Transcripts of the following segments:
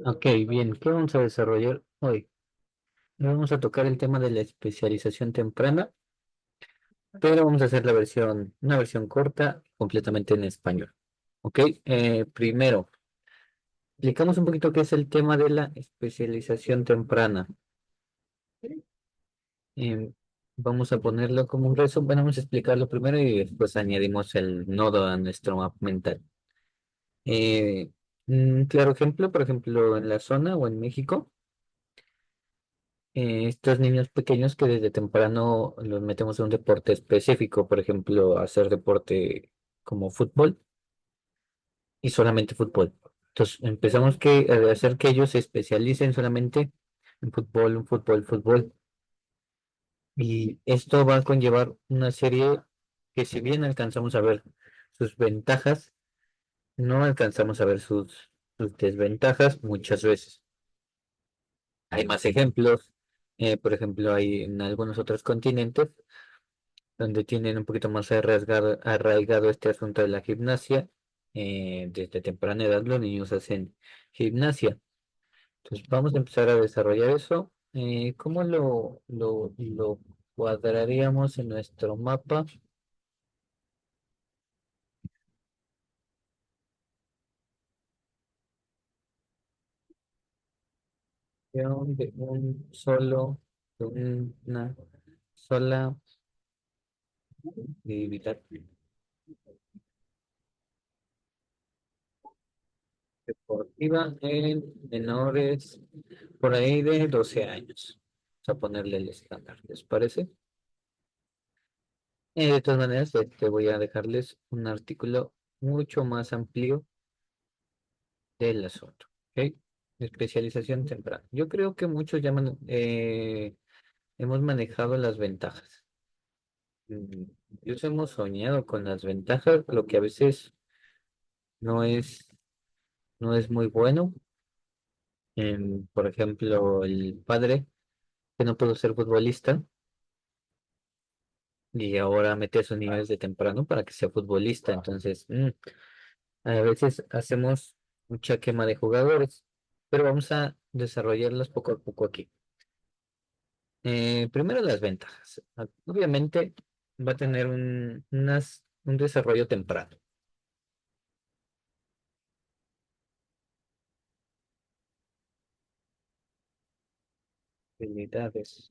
Ok, bien, ¿qué vamos a desarrollar hoy? Vamos a tocar el tema de la especialización temprana, pero vamos a hacer una versión corta, completamente en español. Ok, primero, explicamos un poquito qué es el tema de la especialización temprana. Em, Vamos a ponerlo como un resumen, bueno, vamos a explicarlo primero y después añadimos el nodo a nuestro mapa mental. Un claro ejemplo, por ejemplo, en la zona o en México. Estos niños pequeños que desde temprano los metemos en un deporte específico, por ejemplo, hacer deporte como fútbol y solamente fútbol. Entonces empezamos a hacer que ellos se especialicen solamente en fútbol. Y esto va a conllevar una serie que si bien alcanzamos a ver sus ventajas, no alcanzamos a ver sus desventajas muchas veces. Hay más ejemplos, por ejemplo, hay en algunos otros continentes donde tienen un poquito más arraigado este asunto de la gimnasia. Desde temprana edad los niños hacen gimnasia. Entonces vamos a empezar a desarrollar eso. ¿Cómo lo cuadraríamos en nuestro mapa? De un solo, de una sola actividad deportiva en menores por ahí de 12 años. Vamos a ponerle el estándar, ¿les parece? De todas maneras, te voy a dejarles un artículo mucho más amplio del asunto. ¿Ok? Especialización temprana. Yo creo que muchos hemos manejado las ventajas. Mm, Incluso hemos soñado con las ventajas, lo que a veces no es, no es muy bueno. Por ejemplo, el padre que no pudo ser futbolista y ahora mete a sus niños de temprano para que sea futbolista. Entonces, a veces hacemos mucha quema de jugadores, pero vamos a desarrollarlas poco a poco aquí. Primero las ventajas. Obviamente va a tener un desarrollo temprano. Habilidades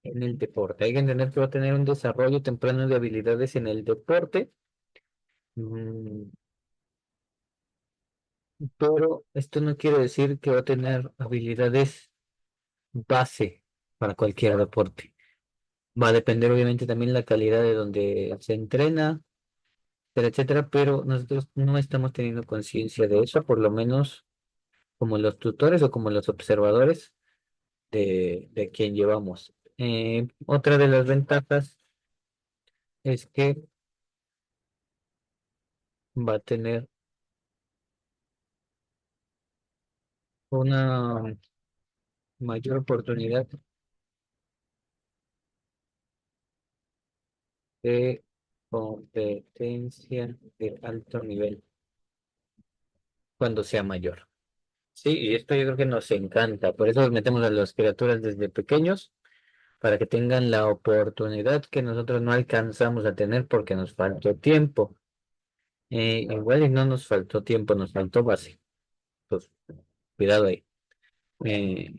en el deporte. Hay que entender que va a tener un desarrollo temprano de habilidades en el deporte, mm, pero esto no quiere decir que va a tener habilidades base para cualquier deporte. Va a depender obviamente también la calidad de donde se entrena, etcétera, pero nosotros no estamos teniendo conciencia de eso, por lo menos como los tutores o como los observadores de quien llevamos. Otra de las ventajas es que va a tener una mayor oportunidad de competencia de alto nivel cuando sea mayor. Sí, y esto yo creo que nos encanta, por eso metemos a las criaturas desde pequeños para que tengan la oportunidad que nosotros no alcanzamos a tener porque nos faltó tiempo. Igual y no nos faltó tiempo, nos faltó base. Pues cuidado ahí. Eh,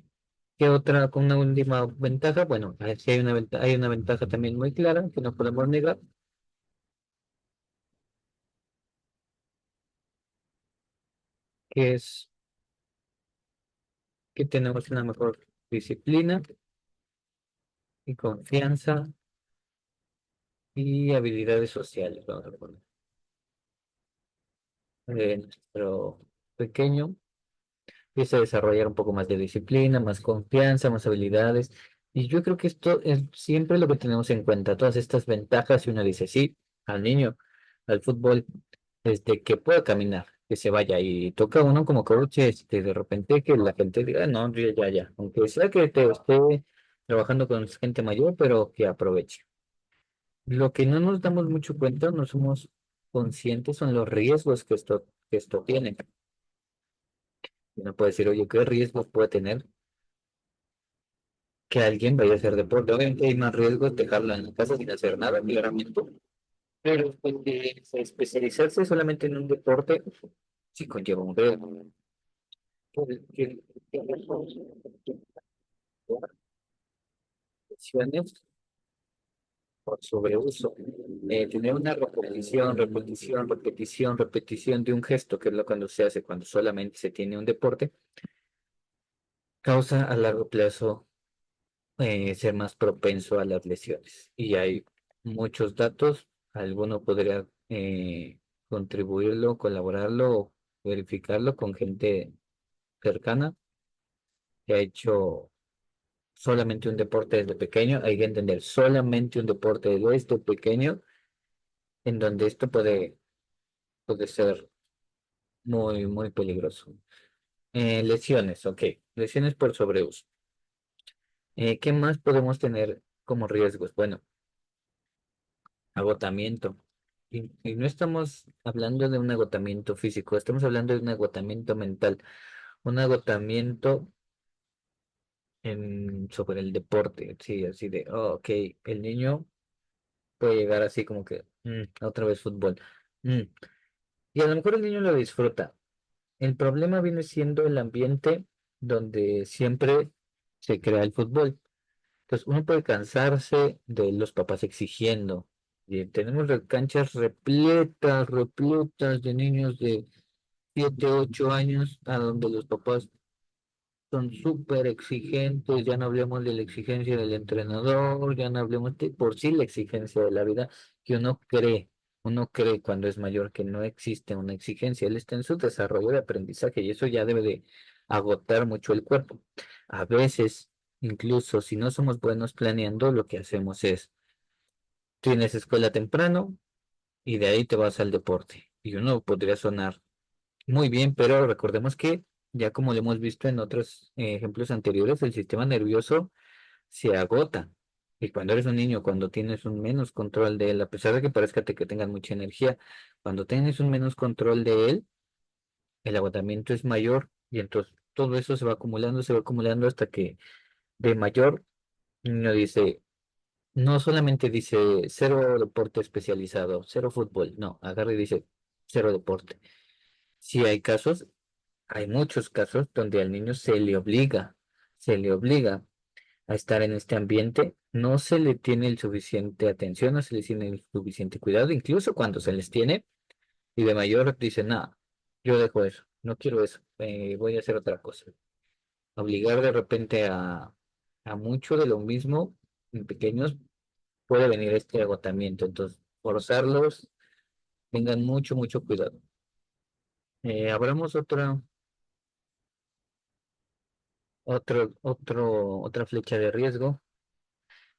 ¿Qué otra, con una última ventaja? Bueno, sí hay una ventaja también muy clara que no podemos negar, que es que tenemos una mejor disciplina y confianza y habilidades sociales. Vamos a poner. Nuestro pequeño empieza a desarrollar un poco más de disciplina, más confianza, más habilidades. Y yo creo que esto es siempre lo que tenemos en cuenta, todas estas ventajas. Y uno dice, sí, al niño, al fútbol, desde que pueda caminar, que se vaya. Y toca uno como coach, de repente que la gente diga, "Ah, no, ya. Aunque sea que te esté trabajando con gente mayor, pero que aproveche. Lo que no nos damos mucho cuenta, no somos conscientes son los riesgos que esto tiene. Uno puede decir, oye, ¿qué riesgos puede tener que alguien vaya a hacer deporte? Obviamente hay más riesgos dejarlo en la casa sin hacer nada, claramente, pero pues, especializarse solamente en un deporte sí conlleva un riesgo. Que- que- que lesiones por sobreuso. Tener una repetición de un gesto, que es lo cuando se hace cuando solamente se tiene un deporte, causa a largo plazo ser más propenso a las lesiones. Y hay muchos datos, alguno podría contribuirlo, colaborarlo o verificarlo con gente cercana que ha hecho solamente un deporte desde pequeño. Hay que entender solamente un deporte desde pequeño, en donde esto puede ser muy peligroso. Lesiones, ok. Lesiones por sobreuso. ¿Qué más podemos tener como riesgos? Bueno, agotamiento. Y no estamos hablando de un agotamiento físico, estamos hablando de un agotamiento mental, un agotamiento sobre el deporte, sí, así de, oh, ok, el niño puede llegar así como que, otra vez fútbol. mm". Y a lo mejor el niño lo disfruta. El problema viene siendo el ambiente donde siempre se crea el fútbol. Entonces, uno puede cansarse de los papás exigiendo. Y tenemos canchas repletas de niños de 7 8 años, a donde los papás son súper exigentes. Ya no hablemos de la exigencia del entrenador, ya no hablemos de por sí la exigencia de la vida que uno cree cuando es mayor que no existe una exigencia. Él está en su desarrollo de aprendizaje y eso ya debe de agotar mucho el cuerpo. A veces, incluso si no somos buenos planeando, lo que hacemos es, tienes escuela temprano y de ahí te vas al deporte. Y uno podría sonar muy bien, pero recordemos que, ya como lo hemos visto en otros ejemplos anteriores, el sistema nervioso se agota. Y cuando eres un niño, cuando tienes un menos control de él, a pesar de que parezca que tengas mucha energía, cuando tienes un menos control de él, el agotamiento es mayor y entonces todo eso se va acumulando hasta que de mayor, uno dice, no solamente dice cero deporte especializado, cero fútbol, no, agarra y dice cero deporte. Si hay casos, hay muchos casos donde al niño se le obliga a estar en este ambiente, no se le tiene el suficiente atención, no se le tiene el suficiente cuidado, incluso cuando se les tiene, y de mayor dice, nada, yo dejo eso, no quiero eso, voy a hacer otra cosa. Obligar de repente a mucho de lo mismo en pequeños puede venir este agotamiento, entonces forzarlos, tengan mucho cuidado. Abramos otra flecha de riesgo,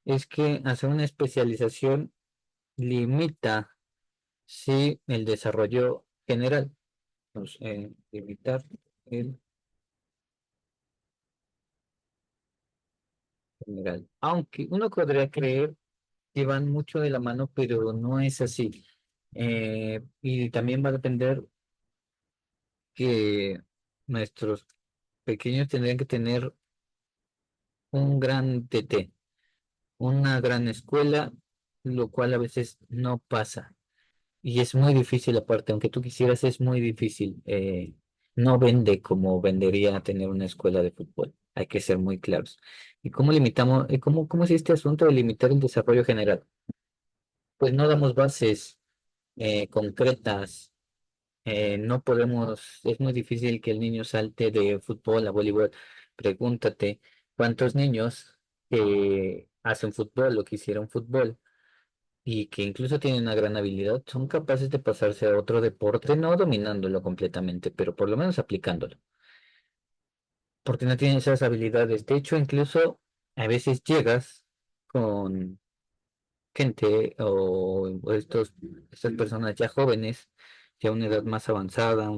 es que hacer una especialización limita, sí, el desarrollo general. Pues, limitar el general. Aunque uno podría creer que van mucho de la mano, pero no es así. Y también va a depender que nuestros pequeños tendrían que tener un gran TT, una gran escuela, lo cual a veces no pasa. Y es muy difícil aparte, aunque tú quisieras, es muy difícil. No vende como vendería tener una escuela de fútbol. Hay que ser muy claros. ¿Y cómo limitamos, cómo es este asunto de limitar el desarrollo general? Pues no damos bases concretas. No podemos, es muy difícil que el niño salte de fútbol a voleibol. Pregúntate, ¿cuántos niños que hacen fútbol o que hicieron fútbol y que incluso tienen una gran habilidad, son capaces de pasarse a otro deporte, no dominándolo completamente, pero por lo menos aplicándolo, porque no tienen esas habilidades? De hecho, incluso a veces llegas con gente o estas personas ya jóvenes, ya a una edad más avanzada,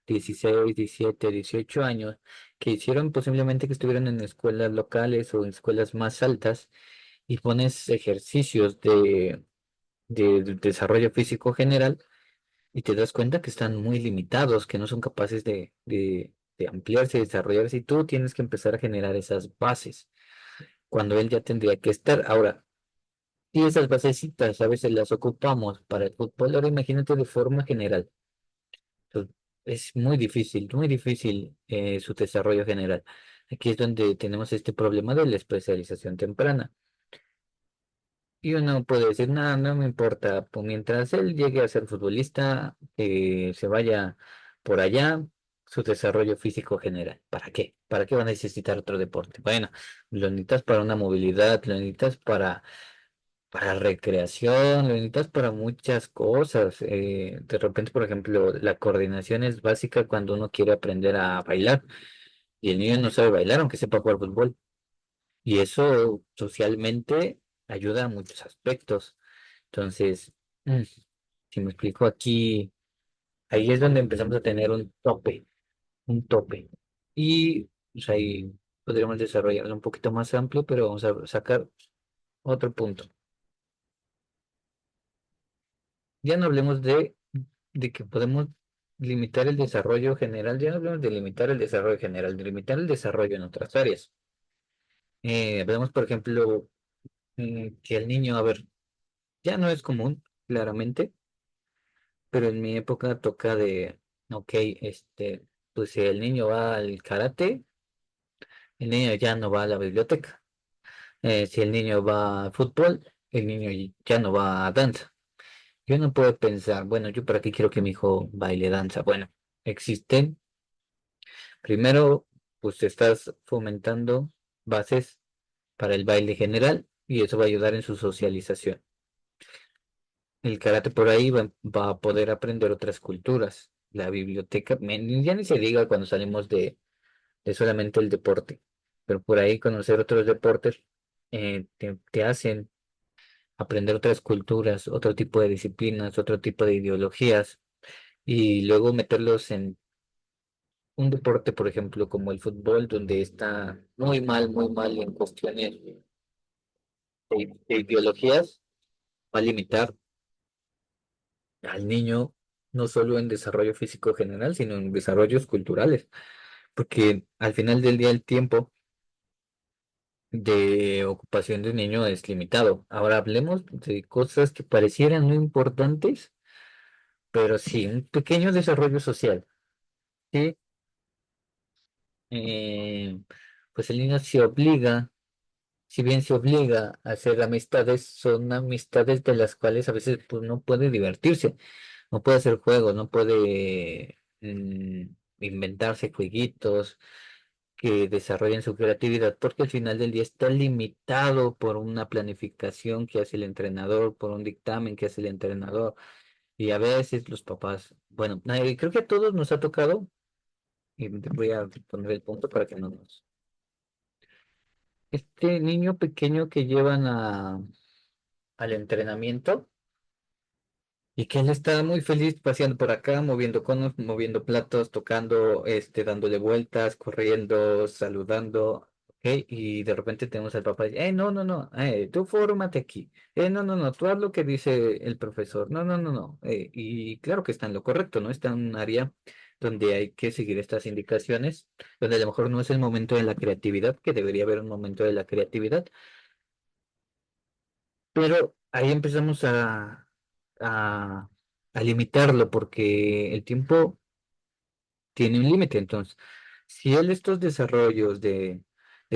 16 17 18 años, que hicieron posiblemente que estuvieran en escuelas locales o en escuelas más altas y pones ejercicios de desarrollo físico general y te das cuenta que están muy limitados, que no son capaces de ampliarse, desarrollarse, y tú tienes que empezar a generar esas bases, cuando él ya tendría que estar. Ahora, si esas basecitas a veces las ocupamos para el fútbol, ahora imagínate de forma general. Entonces, es muy difícil su desarrollo general. Aquí es donde tenemos este problema de la especialización temprana. Y uno puede decir, nada, no me importa, pues mientras él llegue a ser futbolista, se vaya por allá, su desarrollo físico general. ¿Para qué? ¿Para qué va a necesitar otro deporte? Bueno, lo necesitas para una movilidad, lo necesitas para recreación, lo necesitas para muchas cosas. De repente, por ejemplo, la coordinación es básica cuando uno quiere aprender a bailar y el niño no sabe bailar, aunque sepa jugar fútbol. Y eso socialmente ayuda a muchos aspectos. Entonces, si me explico aquí, ahí es donde empezamos a tener un tope. Y pues, ahí podríamos desarrollarlo un poquito más amplio, pero vamos a sacar otro punto. Ya no hablemos de que podemos limitar el desarrollo general, ya no hablemos de limitar el desarrollo general, de limitar el desarrollo en otras áreas. Hablemos, por ejemplo, que el niño, a ver, ya no es común, claramente, pero en mi época toca de, ok, pues si el niño va al karate, el niño ya no va a la biblioteca. Si el niño va a fútbol, el niño ya no va a danza. Yo no puedo pensar, bueno, ¿yo para qué quiero que mi hijo baile danza? Bueno, existen, primero, pues estás fomentando bases para el baile general y eso va a ayudar en su socialización. El karate por ahí va a poder aprender otras culturas. La biblioteca, ya ni se diga cuando salimos de solamente el deporte, pero por ahí conocer otros deportes te hacen aprender otras culturas, otro tipo de disciplinas, otro tipo de ideologías y luego meterlos en un deporte, por ejemplo, como el fútbol, donde está muy mal en cuestiones de ideologías, va a limitar al niño no solo en desarrollo físico general, sino en desarrollos culturales, porque al final del día el tiempo de ocupación de un niño es limitado. Ahora hablemos de cosas que parecieran no importantes, pero sí, un pequeño desarrollo social. Sí, Eh, pues el niño se obliga, si bien se obliga a hacer amistades, son amistades de las cuales a veces pues, no puede divertirse, no puede hacer juegos, no puede inventarse jueguitos que desarrollen su creatividad, porque al final del día está limitado por una planificación que hace el entrenador, por un dictamen que hace el entrenador, y a veces los papás, bueno, creo que a todos nos ha tocado, y te voy a poner el punto para que no nos... Este niño pequeño que llevan al entrenamiento y que él está muy feliz paseando por acá, moviendo conos, moviendo platos, tocando, dándole vueltas, corriendo, saludando, ¿ok? Y de repente tenemos al papá, no, no, no, tú fórmate aquí, no, no, no, tú haz lo que dice el profesor, no, no, no, no, y claro que está en lo correcto, ¿no? Está en un área donde hay que seguir estas indicaciones, donde a lo mejor no es el momento de la creatividad, que debería haber un momento de la creatividad, pero ahí empezamos a, a limitarlo porque el tiempo tiene un límite. Entonces, si él estos desarrollos de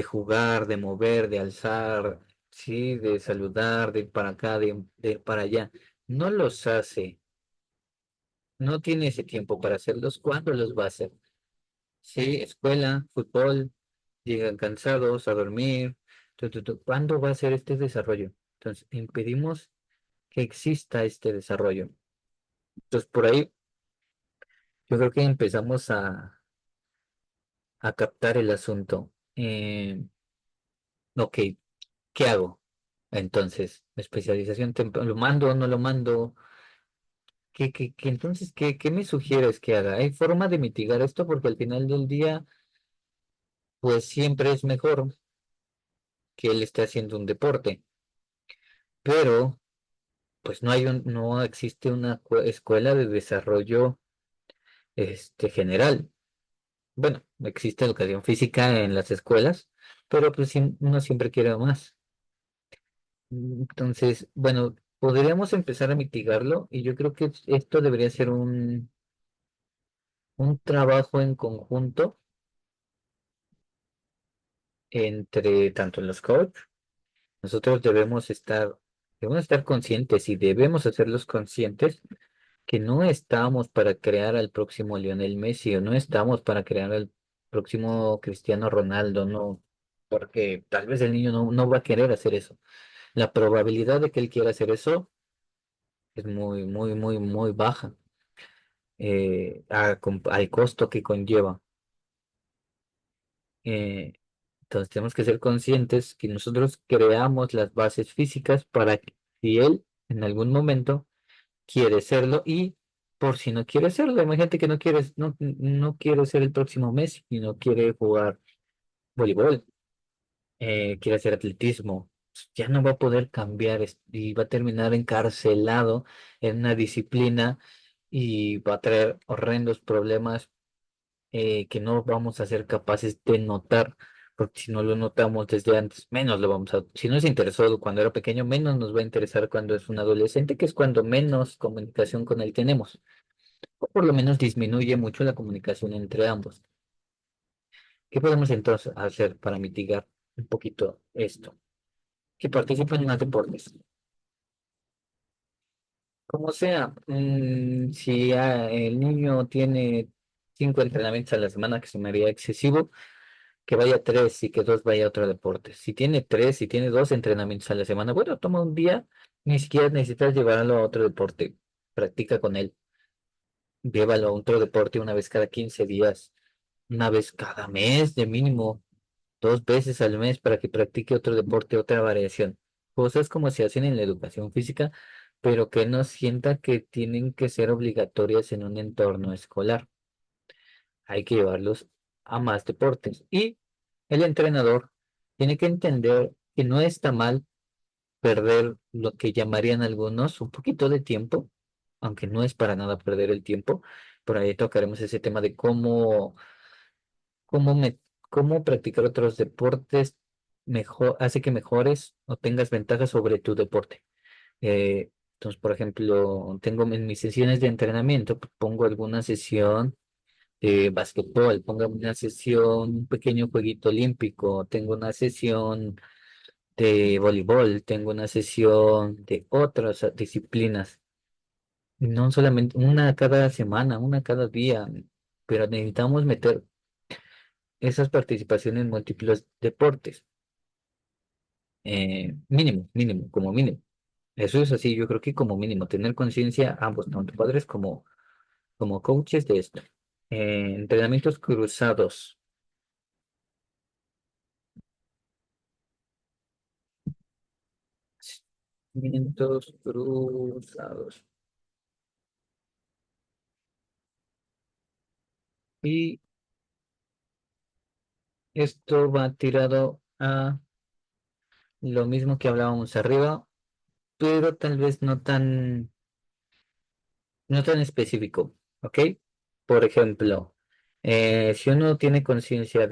jugar, de mover, de alzar, sí, de saludar, de ir para acá, de ir para allá, no los hace, no tiene ese tiempo para hacerlos, ¿cuándo los va a hacer? Sí, escuela, fútbol, llegan cansados a dormir. ¿Cuándo va a ser este desarrollo? Entonces, impedimos que exista este desarrollo. Entonces, por ahí yo creo que empezamos a captar el asunto. Ok, ¿qué hago? Entonces, especialización temprana, ¿lo mando o no lo mando? Entonces, ¿qué me sugieres que haga? ¿Hay forma de mitigar esto? Porque al final del día, pues siempre es mejor que él esté haciendo un deporte, pero pues no existe una escuela de desarrollo general. Bueno, existe educación física en las escuelas, pero pues uno siempre quiere más. Entonces, bueno, podríamos empezar a mitigarlo y yo creo que esto debería ser un trabajo en conjunto entre tanto los coaches. Nosotros debemos estar conscientes y debemos hacerlos conscientes que no estamos para crear al próximo Lionel Messi o no estamos para crear al próximo Cristiano Ronaldo, no, porque tal vez el niño no va a querer hacer eso. La probabilidad de que él quiera hacer eso es muy, muy, muy, muy baja, al costo que conlleva. Eh, entonces tenemos que ser conscientes que nosotros creamos las bases físicas para que si él en algún momento quiere serlo y por si no quiere serlo, hay gente que no quiere ser el próximo Messi y no quiere jugar voleibol, quiere hacer atletismo, ya no va a poder cambiar y va a terminar encarcelado en una disciplina y va a traer horrendos problemas que no vamos a ser capaces de notar, porque si no lo notamos desde antes, menos lo vamos a, si no es interesado cuando era pequeño, menos nos va a interesar cuando es un adolescente, que es cuando menos comunicación con él tenemos, o por lo menos disminuye mucho la comunicación entre ambos. ¿Qué podemos entonces hacer para mitigar un poquito esto? Que participen en más deportes. Como sea, si el niño tiene 5 entrenamientos a la semana, que se me haría excesivo, que vaya tres y que dos vaya a otro deporte. Si tiene tres, si tiene 2 entrenamientos a la semana, bueno, toma un día, ni siquiera necesitas llevarlo a otro deporte. Practica con él. Llévalo a otro deporte una vez cada 15 días, una vez cada mes, de mínimo, 2 veces al mes para que practique otro deporte, otra variación. Cosas como se hacen en la educación física, pero que no sienta que tienen que ser obligatorias en un entorno escolar. Hay que llevarlos a más deportes. Y el entrenador tiene que entender que no está mal perder lo que llamarían algunos un poquito de tiempo, aunque no es para nada perder el tiempo. Por ahí tocaremos ese tema de cómo, me, cómo practicar otros deportes mejor, hace que mejores o tengas ventajas sobre tu deporte. Entonces, por ejemplo, tengo en mis sesiones de entrenamiento, pongo alguna sesión de basquetbol, pongo una sesión, un pequeño jueguito olímpico, tengo una sesión de voleibol, tengo una sesión de otras disciplinas, no solamente una cada semana, una cada día, pero necesitamos meter esas participaciones en múltiples deportes, mínimo, mínimo, como mínimo. Eso es así, yo creo que como mínimo, tener conciencia ambos, tanto padres como coaches de esto. Entrenamientos cruzados, entrenamientos cruzados. Y esto va tirado a lo mismo que hablábamos arriba, pero tal vez no tan específico, ¿ok? Por ejemplo, si uno tiene conciencia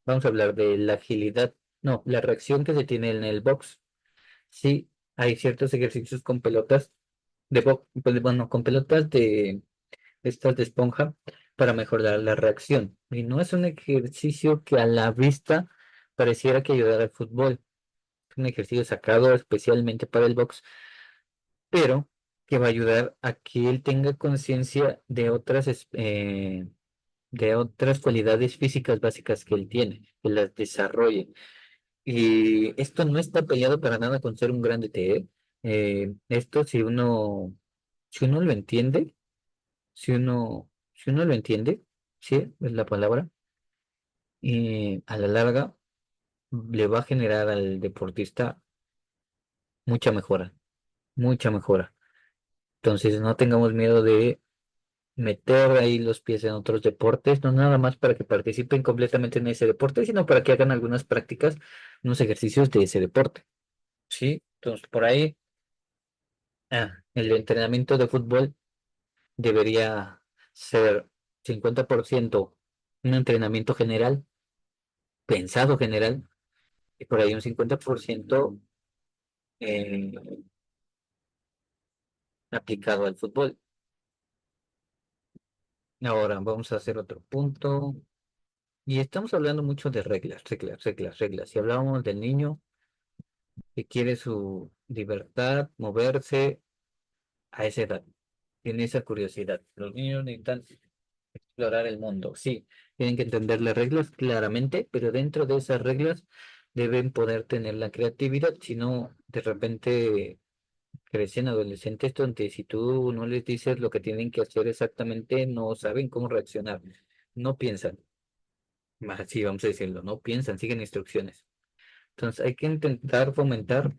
vamos a hablar de la agilidad, no, la reacción que se tiene en el box, sí, hay ciertos ejercicios con pelotas pues, bueno, con pelotas de estas de esponja para mejorar la reacción. Y no es un ejercicio que a la vista pareciera que ayudar al fútbol, es un ejercicio sacado especialmente para el box, pero que va a ayudar a que él tenga conciencia de otras cualidades físicas básicas que él tiene, que las desarrolle. Y esto no está peleado para nada con ser un gran DT, ¿eh? Esto si uno lo entiende, si uno lo entiende, sí, es la palabra, y a la larga le va a generar al deportista mucha mejora, mucha mejora. Entonces no tengamos miedo de meter ahí los pies en otros deportes, no nada más para que participen completamente en ese deporte, sino para que hagan algunas prácticas, unos ejercicios de ese deporte. Sí, entonces por ahí el entrenamiento de fútbol debería ser 50% un entrenamiento general, pensado general, y por ahí un 50% eh, aplicado al fútbol. Ahora vamos a hacer otro punto. Y estamos hablando mucho de reglas, reglas, reglas, reglas. Si hablábamos del niño que quiere su libertad, moverse a esa edad, tiene esa curiosidad. Los niños necesitan explorar el mundo, sí, tienen que entender las reglas claramente, pero dentro de esas reglas deben poder tener la creatividad, si no, de repente crecen adolescentes donde si tú no les dices lo que tienen que hacer exactamente, no saben cómo reaccionar, no piensan, más sí, vamos a decirlo, no piensan, siguen instrucciones. Entonces hay que intentar fomentar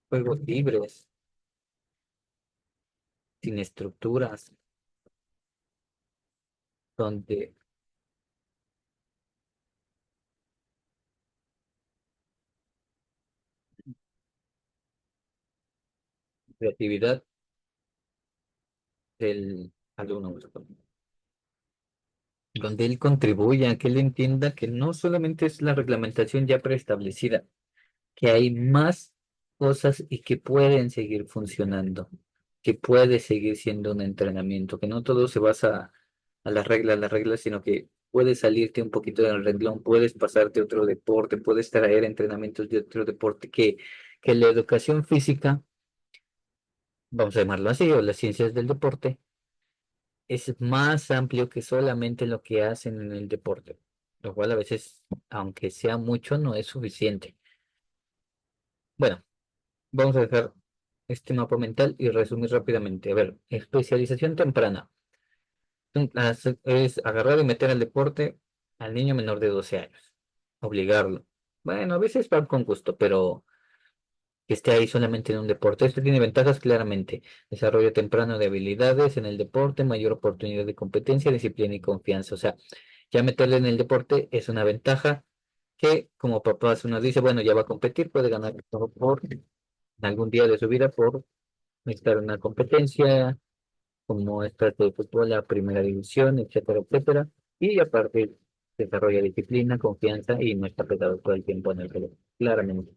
juegos libres, sin estructuras, donde creatividad del alumno, donde él contribuya, que él entienda que no solamente es la reglamentación ya preestablecida, que hay más cosas y que pueden seguir funcionando, que puede seguir siendo un entrenamiento, que no todo se basa a las reglas, sino que puedes salirte un poquito del renglón, puedes pasarte a otro deporte, puedes traer entrenamientos de otro deporte, que la educación física, vamos a llamarlo así, o las ciencias del deporte, es más amplio que solamente lo que hacen en el deporte, lo cual a veces, aunque sea mucho, no es suficiente. Bueno, vamos a dejar este mapa mental y resumir rápidamente. A ver, especialización temprana. Es agarrar y meter al deporte al niño menor de 12 años. Obligarlo. Bueno, a veces va con gusto, pero que esté ahí solamente en un deporte. Esto tiene ventajas claramente. Desarrollo temprano de habilidades en el deporte, mayor oportunidad de competencia, disciplina y confianza. O sea, ya meterle en el deporte es una ventaja que como papás uno dice, bueno, ya va a competir, puede ganar todo por algún día de su vida por estar en una competencia, como estas de fútbol, la primera división, etcétera, etcétera. Y aparte desarrolla disciplina, confianza y no está pegado todo el tiempo en el reloj, claramente.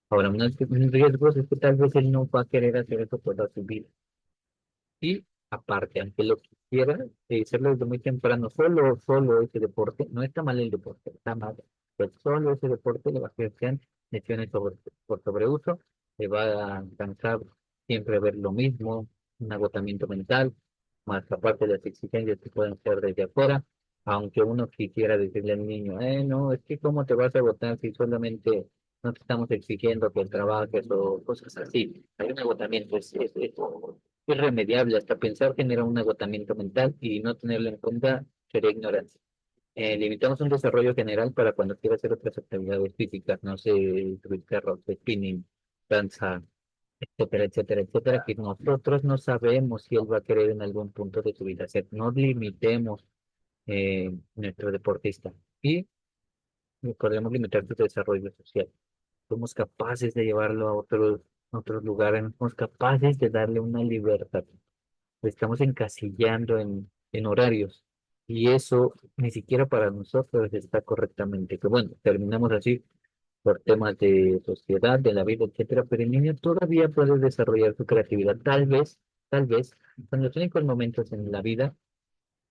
Ahora, un riesgo es que tal vez él no va a querer hacer eso toda su vida. Y aparte, aunque lo quisiera, hacerlo desde muy temprano, solo ese deporte, no está mal el deporte, está mal, pero solo ese deporte le va a crear lesiones por sobreuso, le va a cansar siempre ver lo mismo, un agotamiento mental, más aparte de las exigencias que pueden ser desde afuera, aunque uno quisiera decirle al niño, no, es que cómo te vas a agotar si solamente no te estamos exigiendo que trabajes o cosas así. Hay un agotamiento, es irremediable, hasta pensar genera un agotamiento mental y no tenerlo en cuenta sería ignorancia. Limitamos un desarrollo general para cuando quiera hacer otras actividades físicas, no sé, subir carros, spinning, danza, etcétera, etcétera, etcétera, que nosotros no sabemos si él va a querer en algún punto de su vida hacer. No limitemos nuestro deportista y podemos limitar su desarrollo social. Somos capaces de llevarlo a otros lugares, somos capaces de darle una libertad. Lo estamos encasillando en horarios y eso ni siquiera para nosotros está correctamente. Que bueno, terminamos así por temas de sociedad, de la vida, etcétera, pero el niño todavía puede desarrollar su creatividad. Tal vez, son los únicos momentos en la vida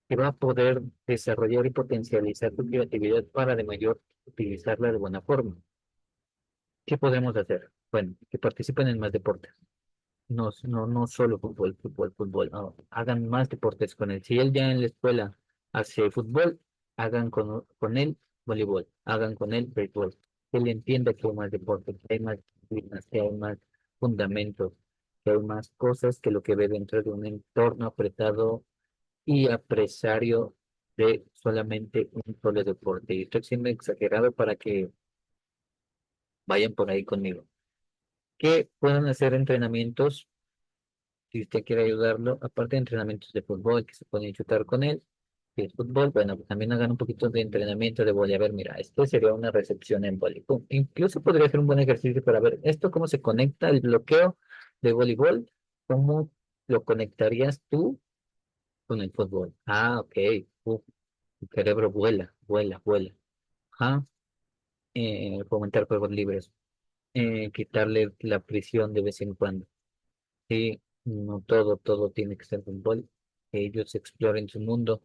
que va a poder desarrollar y potencializar su creatividad para de mayor utilizarla de buena forma. ¿Qué podemos hacer? Bueno, que participen en más deportes. No solo fútbol, fútbol, fútbol. No, hagan más deportes con él. Si él ya en la escuela hace fútbol, hagan con él voleibol, hagan con él béisbol. Que él entienda que hay más deportes, que hay más disciplinas, que hay más fundamentos, que hay más cosas que lo que ve dentro de un entorno apretado y apresario de solamente un solo deporte. Y estoy siendo exagerado para que vayan por ahí conmigo. Que puedan hacer entrenamientos si usted quiere ayudarlo, aparte de entrenamientos de fútbol que se pueden chutar con él, si es fútbol, bueno, pues también hagan un poquito de entrenamiento de vóley. A ver, mira, esto sería una recepción en vóley. Pum. Incluso podría ser un buen ejercicio para ver esto, cómo se conecta el bloqueo de voleibol, cómo lo conectarías tú con el fútbol. Ah, ok. Tu cerebro vuela, vuela, vuela. Ajá. Fomentar juegos libres. Quitarle la prisión de vez en cuando. Sí, no todo, todo tiene que ser fútbol. Que ellos exploren su mundo,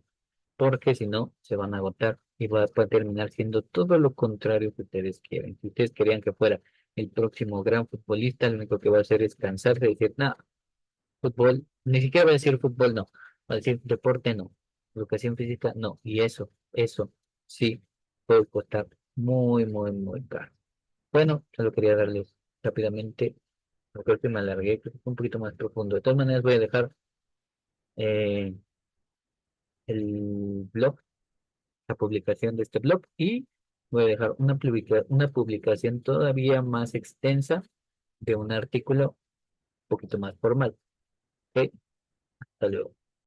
porque si no, se van a agotar y va a terminar siendo todo lo contrario que ustedes quieren. Si ustedes querían que fuera el próximo gran futbolista, lo único que va a hacer es cansarse y decir, nada, fútbol, ni siquiera va a decir fútbol, no, va a decir deporte, no, educación física, no, y eso, sí, puede costar muy, muy, muy caro. Bueno, solo quería darles rápidamente, porque creo que me alargué, creo que fue un poquito más profundo. De todas maneras, voy a dejar eh, el blog, la publicación de este blog, y voy a dejar una publicación todavía más extensa de un artículo un poquito más formal. ¿Ok? Hasta luego.